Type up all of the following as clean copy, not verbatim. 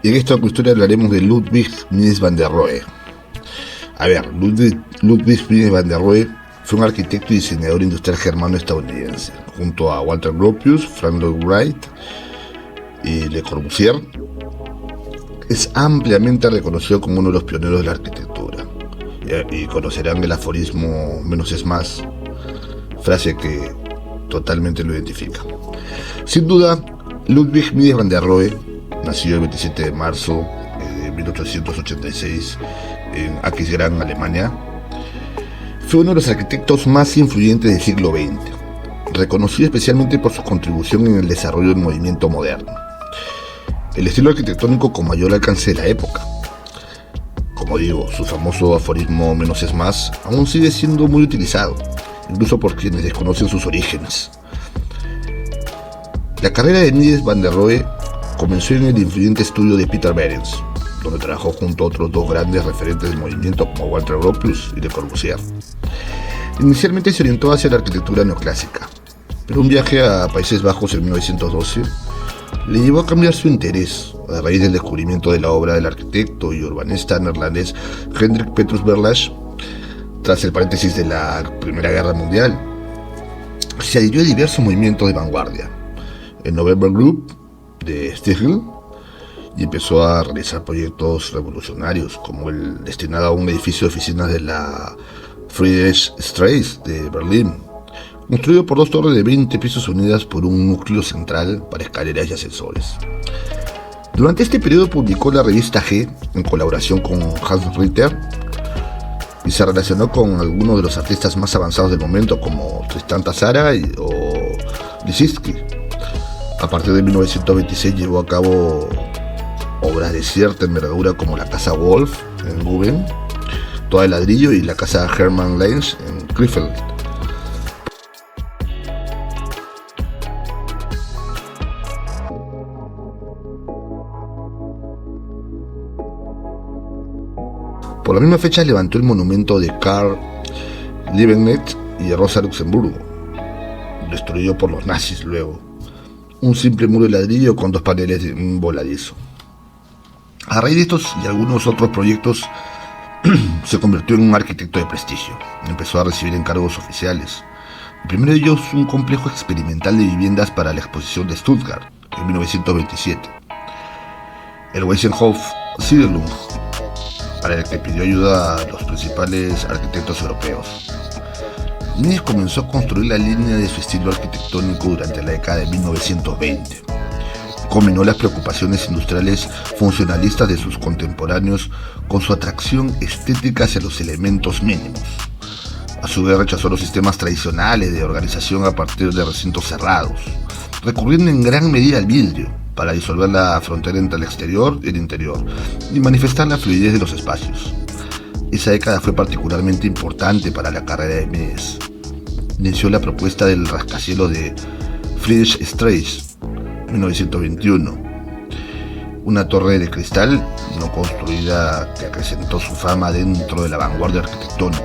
Y en esta historia hablaremos de Ludwig Mies van der Rohe. Ludwig Mies van der Rohe fue un arquitecto y diseñador industrial germano-estadounidense. Junto a Walter Gropius, Frank Lloyd Wright y Le Corbusier, es ampliamente reconocido como uno de los pioneros de la arquitectura. Y conocerán el aforismo "menos es más", frase que totalmente lo identifica. Sin duda, Ludwig Mies van der Rohe nació el 27 de marzo de 1886 en Aquisgrán, Alemania. Fue uno de los arquitectos más influyentes del siglo XX, reconocido especialmente por su contribución en el desarrollo del movimiento moderno, el estilo arquitectónico con mayor alcance de la época. Como digo, su famoso aforismo "menos es más" aún sigue siendo muy utilizado, incluso por quienes desconocen sus orígenes. La carrera de Mies van der Rohe comenzó en el influyente estudio de Peter Behrens, donde trabajó junto a otros dos grandes referentes del movimiento como Walter Gropius y Le Corbusier. Inicialmente se orientó hacia la arquitectura neoclásica, pero un viaje a Países Bajos en 1912 le llevó a cambiar su interés a raíz del descubrimiento de la obra del arquitecto y urbanista neerlandés Hendrik Petrus Verlace. Tras el paréntesis de la Primera Guerra Mundial, se adhirió a diversos movimientos de vanguardia, el November Group de Stiegel, y empezó a realizar proyectos revolucionarios como el destinado a un edificio de oficinas de la Friedrichstraße de Berlín, construido por dos torres de 20 pisos unidas por un núcleo central para escaleras y ascensores. Durante este periodo publicó la revista G en colaboración con Hans Ritter y se relacionó con algunos de los artistas más avanzados del momento como Tristan Tzara o Lissitzky. A partir de 1926 llevó a cabo obras de cierta envergadura como la Casa Wolf en Guben, toda de ladrillo, y la Casa Hermann Lenz en Krefeld. Por la misma fecha levantó el monumento de Karl Liebknecht y de Rosa Luxemburgo, destruido por los nazis luego. Un simple muro de ladrillo con dos paneles de un voladizo. A raíz de estos y algunos otros proyectos, se convirtió en un arquitecto de prestigio. Empezó a recibir encargos oficiales. El primero de ellos, un complejo experimental de viviendas para la exposición de Stuttgart en 1927. El Wiesenhof Siedlung, para el que pidió ayuda a los principales arquitectos europeos. Mies comenzó a construir la línea de su estilo arquitectónico durante la década de 1920. Combinó las preocupaciones industriales funcionalistas de sus contemporáneos con su atracción estética hacia los elementos mínimos. A su vez rechazó los sistemas tradicionales de organización a partir de recintos cerrados, recurriendo en gran medida al vidrio para disolver la frontera entre el exterior y el interior y manifestar la fluidez de los espacios. Esa década fue particularmente importante para la carrera de Mies. Inició la propuesta del rascacielos de Friedrichstraße, 1921, una torre de cristal no construida que acrecentó su fama dentro de la vanguardia arquitectónica,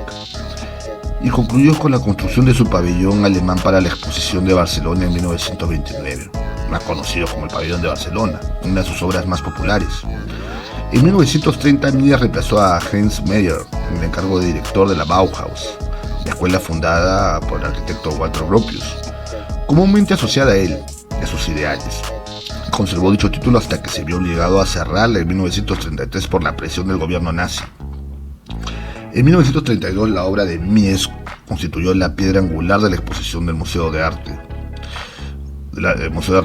y concluyó con la construcción de su pabellón alemán para la exposición de Barcelona en 1929, más conocido como el Pabellón de Barcelona, una de sus obras más populares. En 1930 Mies reemplazó a Heinz Meyer en el encargo de director de la Bauhaus, la escuela fundada por el arquitecto Walter Gropius, comúnmente asociada a él y a sus ideales. Conservó dicho título hasta que se vio obligado a cerrarla en 1933 por la presión del gobierno nazi. En 1932 la obra de Mies constituyó la piedra angular de la exposición del Museo de Arte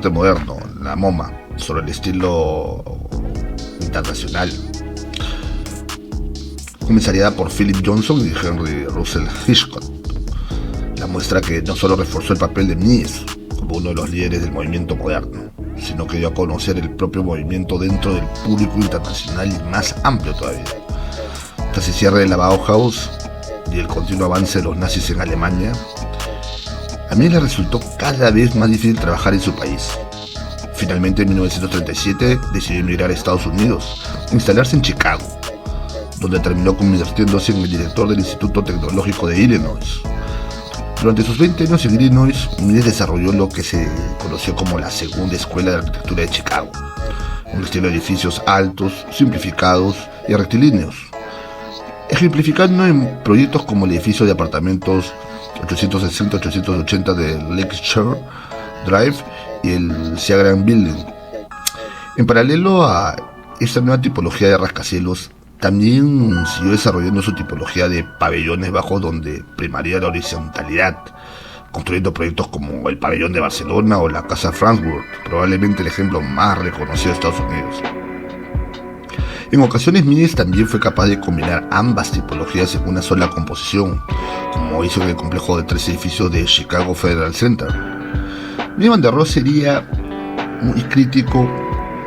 Moderno, la MoMA, sobre el estilo internacional, comenzariada por Philip Johnson y Henry Russell Hitchcock. La muestra que no solo reforzó el papel de Mies como uno de los líderes del movimiento moderno, sino que dio a conocer el propio movimiento dentro del público internacional y más amplio todavía. Tras el cierre de la Bauhaus y el continuo avance de los nazis en Alemania, a Mies le resultó cada vez más difícil trabajar en su país. Finalmente, en 1937, decidió emigrar a Estados Unidos e instalarse en Chicago, donde terminó convirtiéndose en el director del Instituto Tecnológico de Illinois. Durante sus 20 años en Illinois, Mies desarrolló lo que se conoció como la Segunda Escuela de Arquitectura de Chicago, un estilo de edificios altos, simplificados y rectilíneos, ejemplificando en proyectos como el edificio de apartamentos 860-880 de Lakeshore Drive y el Seagram Building. En paralelo a esta nueva tipología de rascacielos, también siguió desarrollando su tipología de pabellones bajos donde primaría la horizontalidad, construyendo proyectos como el pabellón de Barcelona o la Casa Frankfurt, probablemente el ejemplo más reconocido de Estados Unidos. En ocasiones Mies también fue capaz de combinar ambas tipologías en una sola composición, como hizo en el complejo de 3 edificios de Chicago Federal Center. Mies van der Rohe sería muy crítico.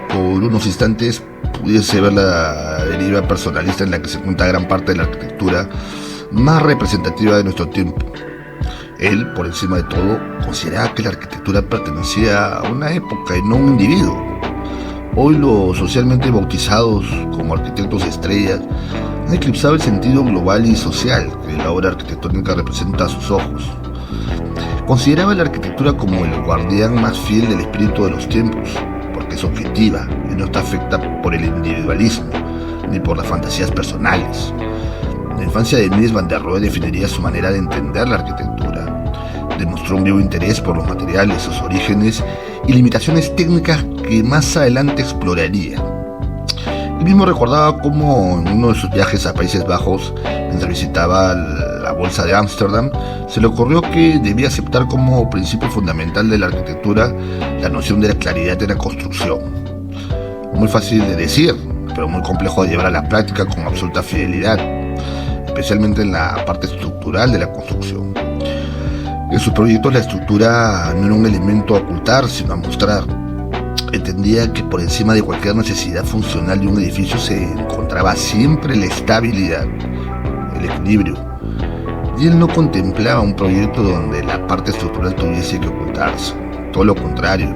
Por unos instantes pudiese ver la deriva personalista en la que se encuentra gran parte de la arquitectura más representativa de nuestro tiempo. Él, por encima de todo, consideraba que la arquitectura pertenecía a una época y no a un individuo. Hoy los socialmente bautizados como arquitectos estrellas han eclipsado el sentido global y social que la obra arquitectónica representa a sus ojos. Consideraba la arquitectura como el guardián más fiel del espíritu de los tiempos, porque es objetiva y no está afectada por el individualismo ni por las fantasías personales. La infancia de Mies van der Rohe definiría su manera de entender la arquitectura. Demostró un vivo interés por los materiales, sus orígenes y limitaciones técnicas que más adelante exploraría. Él mismo recordaba cómo en uno de sus viajes a Países Bajos, mientras visitaba la Bolsa de Ámsterdam, se le ocurrió que debía aceptar como principio fundamental de la arquitectura la noción de la claridad en la construcción. Muy fácil de decir, pero muy complejo de llevar a la práctica con absoluta fidelidad, especialmente en la parte estructural de la construcción. En sus proyectos la estructura no era un elemento a ocultar, sino a mostrar. Entendía que por encima de cualquier necesidad funcional de un edificio se encontraba siempre la estabilidad, el equilibrio. Y él no contemplaba un proyecto donde la parte estructural tuviese que ocultarse. Todo lo contrario.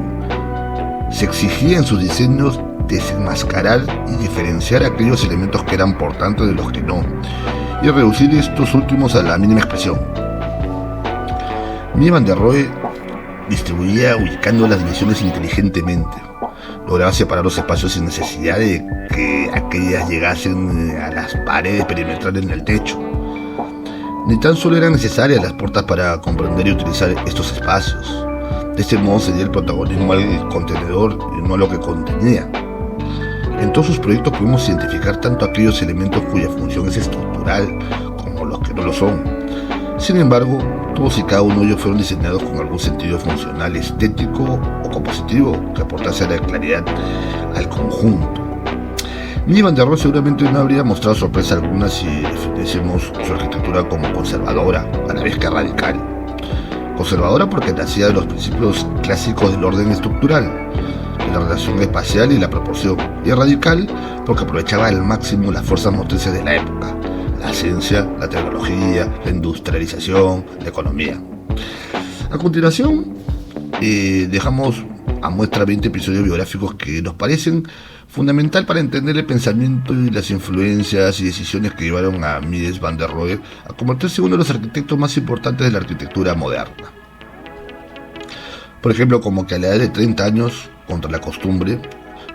Se exigía en sus diseños desenmascarar y diferenciar aquellos elementos que eran importantes de los que no, y reducir estos últimos a la mínima expresión. Mies van der Rohe distribuía ubicando las divisiones inteligentemente. Lograba separar los espacios sin necesidad de que aquellas llegasen a las paredes perimetrales en el techo. Ni tan solo eran necesarias las puertas para comprender y utilizar estos espacios. De este modo se dio el protagonismo al contenedor y no a lo que contenía. En todos sus proyectos pudimos identificar tanto aquellos elementos cuya función es estructural como los que no lo son. Sin embargo, todos y cada uno de ellos fueron diseñados con algún sentido funcional, estético o compositivo que aportase la claridad al conjunto. Mies van der Rohe seguramente no habría mostrado sorpresa alguna si definiésemos su arquitectura como conservadora, a la vez que radical. Conservadora porque nacía de los principios clásicos del orden estructural, de la relación espacial y la proporción, y radical porque aprovechaba al máximo las fuerzas motrices de la época: la ciencia, la tecnología, la industrialización, la economía. A continuación, dejamos a muestra 20 episodios biográficos que nos parecen fundamental para entender el pensamiento y las influencias y decisiones que llevaron a Mies van der Rohe a convertirse en uno de los arquitectos más importantes de la arquitectura moderna. Por ejemplo, como que a la edad de 30 años, contra la costumbre,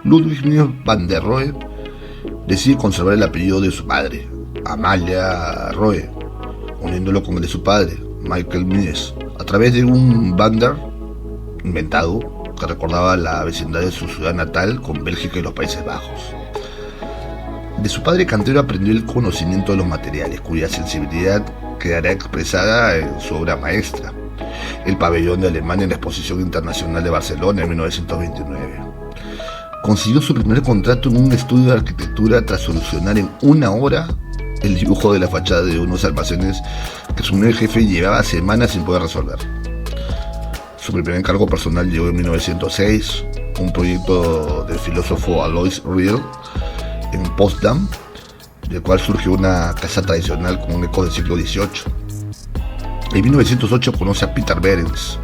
Ludwig Mies van der Rohe decide conservar el apellido de su madre, Amalia Rohe, uniéndolo con el de su padre, Michael Mies, a través de un van der inventado que recordaba la vecindad de su ciudad natal con Bélgica y los Países Bajos. De su padre cantero aprendió el conocimiento de los materiales, cuya sensibilidad quedará expresada en su obra maestra, el pabellón de Alemania en la Exposición Internacional de Barcelona en 1929. Consiguió su primer contrato en un estudio de arquitectura tras solucionar en una hora el dibujo de la fachada de unos almacenes que su nuevo jefe llevaba semanas sin poder resolver. Su primer encargo personal llegó en 1906, un proyecto del filósofo Alois Riel en Potsdam, del cual surgió una casa tradicional con un eco del siglo XVIII. En 1908 conoce a Peter Behrens,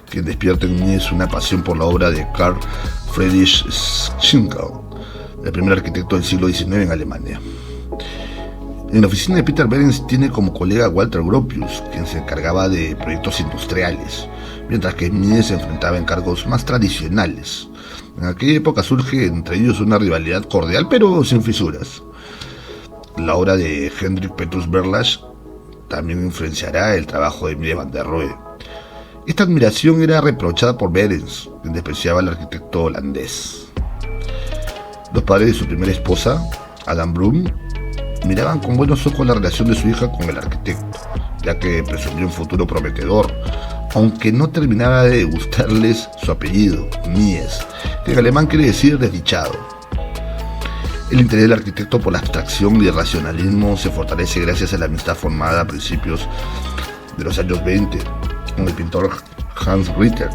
quien despierta en Mies una pasión por la obra de Carl Friedrich Schinkel, el primer arquitecto del siglo XIX en Alemania. En la oficina de Peter Behrens tiene como colega a Walter Gropius, quien se encargaba de proyectos industriales, mientras que Mies se enfrentaba a encargos más tradicionales, En aquella época surge entre ellos una rivalidad cordial pero sin fisuras. La obra de Hendrik Petrus Verlage también influenciará el trabajo de Mies van der Rohe. Esta admiración era reprochada por Behrens, quien despreciaba al arquitecto holandés. Los padres de su primera esposa, Adam Broom, miraban con buenos ojos la relación de su hija con el arquitecto, ya que presumía un futuro prometedor, aunque no terminaba de gustarles su apellido, Mies, que en alemán quiere decir desdichado. El interés del arquitecto por la abstracción y el racionalismo se fortalece gracias a la amistad formada a principios de los años 20 con el pintor Hans Ritter,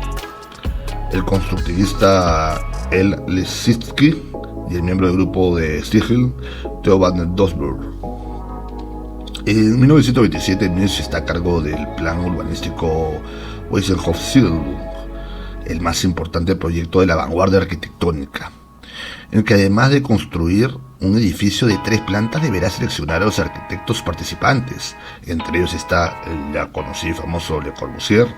el constructivista El Lissitzky y el miembro del grupo de Stiegel, Theo van Doesburg. En 1927 Mies está a cargo del plan urbanístico Wiesenhof-Siegelburg, el más importante proyecto de la vanguardia arquitectónica, en el que además de construir un edificio de 3 plantas deberá seleccionar a los arquitectos participantes. Entre ellos está el ya conocido y famoso Le Corbusier,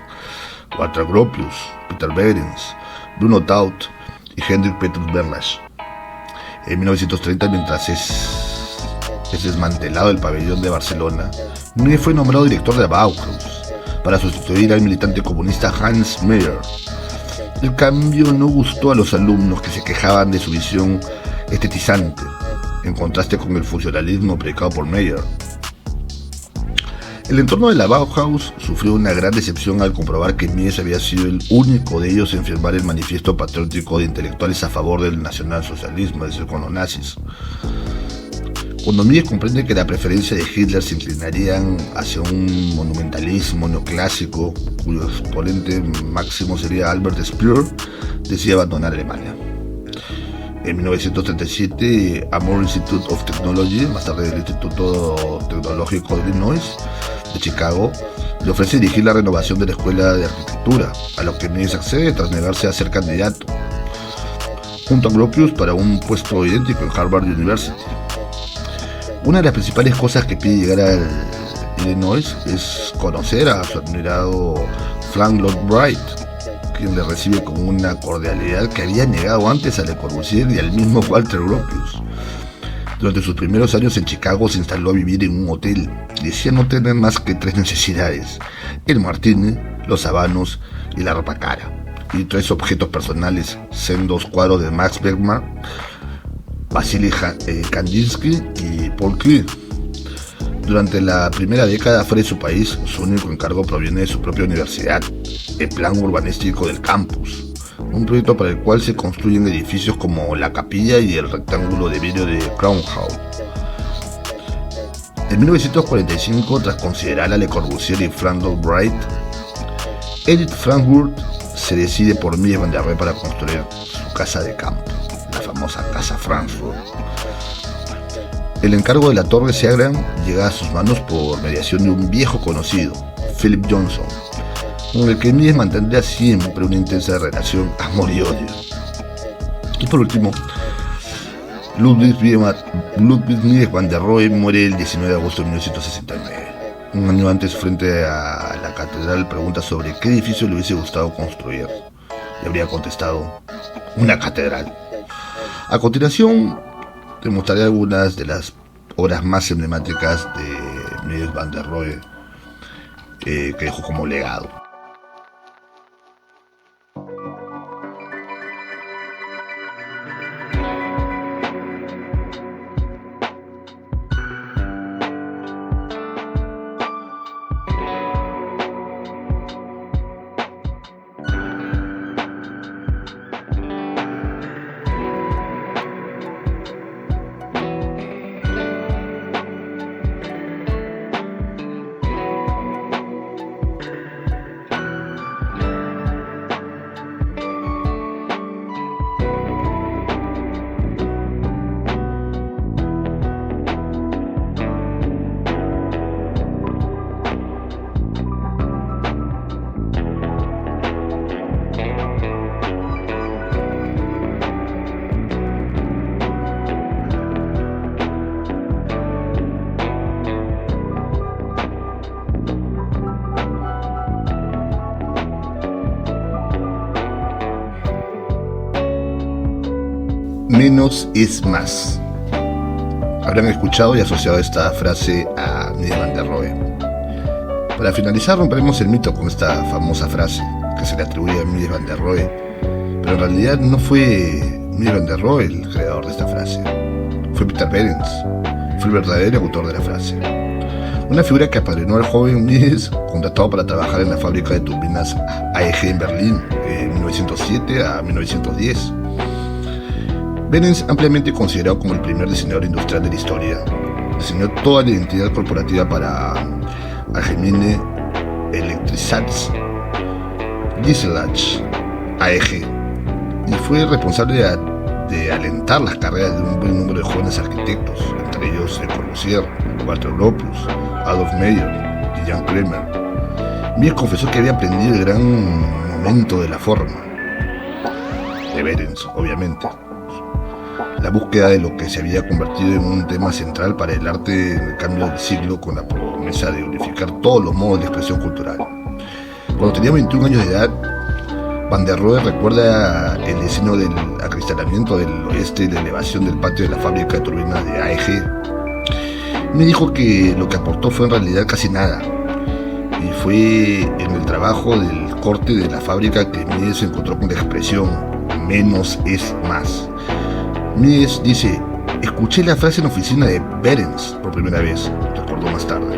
Walter Gropius, Peter Behrens, Bruno Taut y Hendrik Petrus Verlage. En 1930, mientras es desmantelado el pabellón de Barcelona, Mies fue nombrado director de la Bauhaus para sustituir al militante comunista Hans Meyer. El cambio no gustó a los alumnos, que se quejaban de su visión estetizante, en contraste con el funcionalismo predicado por Meyer. El entorno de la Bauhaus sufrió una gran decepción al comprobar que Mies había sido el único de ellos en firmar el manifiesto patriótico de intelectuales a favor del nacionalsocialismo, es decir, con los nazis. Cuando Mies comprende que la preferencia de Hitler se inclinarían hacia un monumentalismo neoclásico, cuyo exponente máximo sería Albert Speer, decide abandonar Alemania. En 1937, Amor Institute of Technology, más tarde el Instituto Tecnológico de Illinois, de Chicago, le ofrece dirigir la renovación de la Escuela de Arquitectura, a lo que Mies accede tras negarse a ser candidato, junto a Gropius para un puesto idéntico en Harvard University. Una de las principales cosas que pide llegar al Illinois es conocer a su admirado Frank Lloyd Wright, quien le recibe con una cordialidad que había negado antes a Le Corbusier y al mismo Walter Gropius. Durante sus primeros años en Chicago se instaló a vivir en un hotel y decía no tener más que 3 necesidades: el martini, los habanos y la ropa cara, y 3 objetos personales: sendos cuadros de Max Beckmann, Vasily Kandinsky y Paul Klee. Durante la primera década fuera de su país, su único encargo proviene de su propia universidad, el plan urbanístico del campus, un proyecto para el cual se construyen edificios como la capilla y el rectángulo de vidrio de Crown Hall. En 1945, tras considerar a Le Corbusier y Frank Lloyd Wright, Edith Frankfurt se decide por Mies van der Rohe para construir su casa de campo, la famosa Casa Frankfurt. El encargo de la Torre Seagram llega a sus manos por mediación de un viejo conocido, Philip Johnson, con el que Mies mantendría siempre una intensa relación amor y odio. Y por último, Ludwig Mies van der Rohe muere el 19 de agosto de 1969. Un año antes, frente a la catedral, pregunta sobre qué edificio le hubiese gustado construir. Y habría contestado: una catedral. A continuación, te mostraré algunas de las obras más emblemáticas de Mies van der Rohe que dejó como legado. Menos es más. Habrán escuchado y asociado esta frase a Mies van der Rohe. Para finalizar, romperemos el mito con esta famosa frase que se le atribuye a Mies van der Rohe, pero en realidad no fue Mies van der Rohe el creador de esta frase. Fue Peter Behrens, fue el verdadero autor de la frase. Una figura que apadrinó al joven Mies, contratado para trabajar en la fábrica de turbinas AEG en Berlín de 1907 a 1910. Behrens, ampliamente considerado como el primer diseñador industrial de la historia, diseñó toda la identidad corporativa para Allgemeine Elektrizitätsgesellschaft AEG, y fue responsable de alentar las carreras de un buen número de jóvenes arquitectos, entre ellos Le Corbusier, Walter Gropius, Adolf Meyer y Jan Kremer. Mies confesó que había aprendido el gran momento de la forma, de Behrens, obviamente, la búsqueda de lo que se había convertido en un tema central para el arte en el cambio del siglo, con la promesa de unificar todos los modos de expresión cultural. Cuando tenía 21 años de edad, Van der Rohe recuerda el diseño del acristalamiento del oeste y la elevación del patio de la fábrica de turbinas de AEG. Me dijo que lo que aportó fue en realidad casi nada, y fue en el trabajo del corte de la fábrica que Mies se encontró con la expresión menos es más. Mies dice: escuché la frase en la oficina de Behrens por primera vez, recordó más tarde.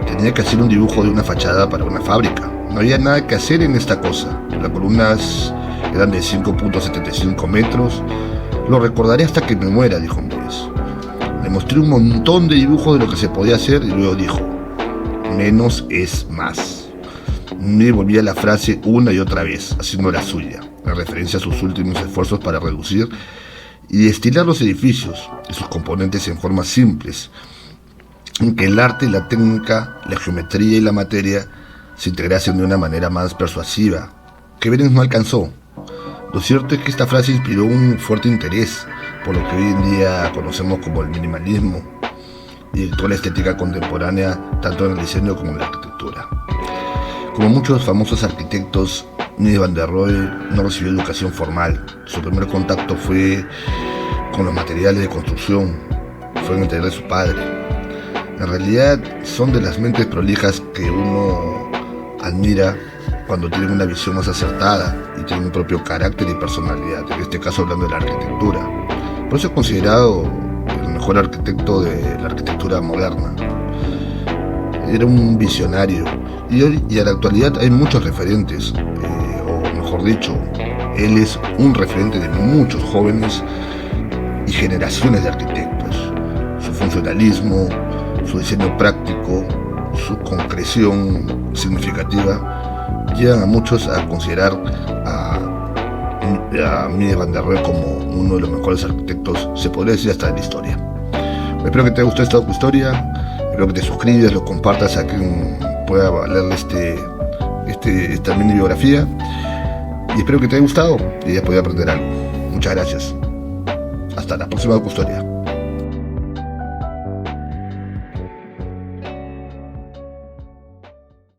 Tenía que hacer un dibujo de una fachada para una fábrica. No había nada que hacer en esta cosa. Las columnas eran de 5.75 metros. Lo recordaré hasta que me muera, dijo Mies. Le mostré un montón de dibujos de lo que se podía hacer y luego dijo: menos es más. Mies volvía a la frase una y otra vez, haciendo la suya, en referencia a sus últimos esfuerzos para reducir y destilar los edificios y sus componentes en formas simples, en que el arte, la técnica, la geometría y la materia se integrasen de una manera más persuasiva, que Behrens no alcanzó. Lo cierto es que esta frase inspiró un fuerte interés por lo que hoy en día conocemos como el minimalismo y toda la estética contemporánea, tanto en el diseño como en la arquitectura. Como muchos famosos arquitectos, Mies van der Rohe no recibió educación formal. Su primer contacto fue con los materiales de construcción, fue en el taller de su padre. En realidad son de las mentes prolijas que uno admira cuando tienen una visión más acertada y tienen un propio carácter y personalidad, en este caso hablando de la arquitectura. Por eso es considerado el mejor arquitecto de la arquitectura moderna. Era un visionario y hoy y en la actualidad hay muchos referentes, o mejor dicho, él es un referente de muchos jóvenes y generaciones de arquitectos. Su funcionalismo, su diseño práctico, su concreción significativa llevan a muchos a considerar a Mies van der Rohe como uno de los mejores arquitectos, se podría decir, hasta de la historia. Espero que te haya gustado esta historia, espero que te suscribas, lo compartas a quien pueda leer esta mini biografía, y espero que te haya gustado y hayas podido aprender algo. Muchas gracias. Hasta la próxima custodia.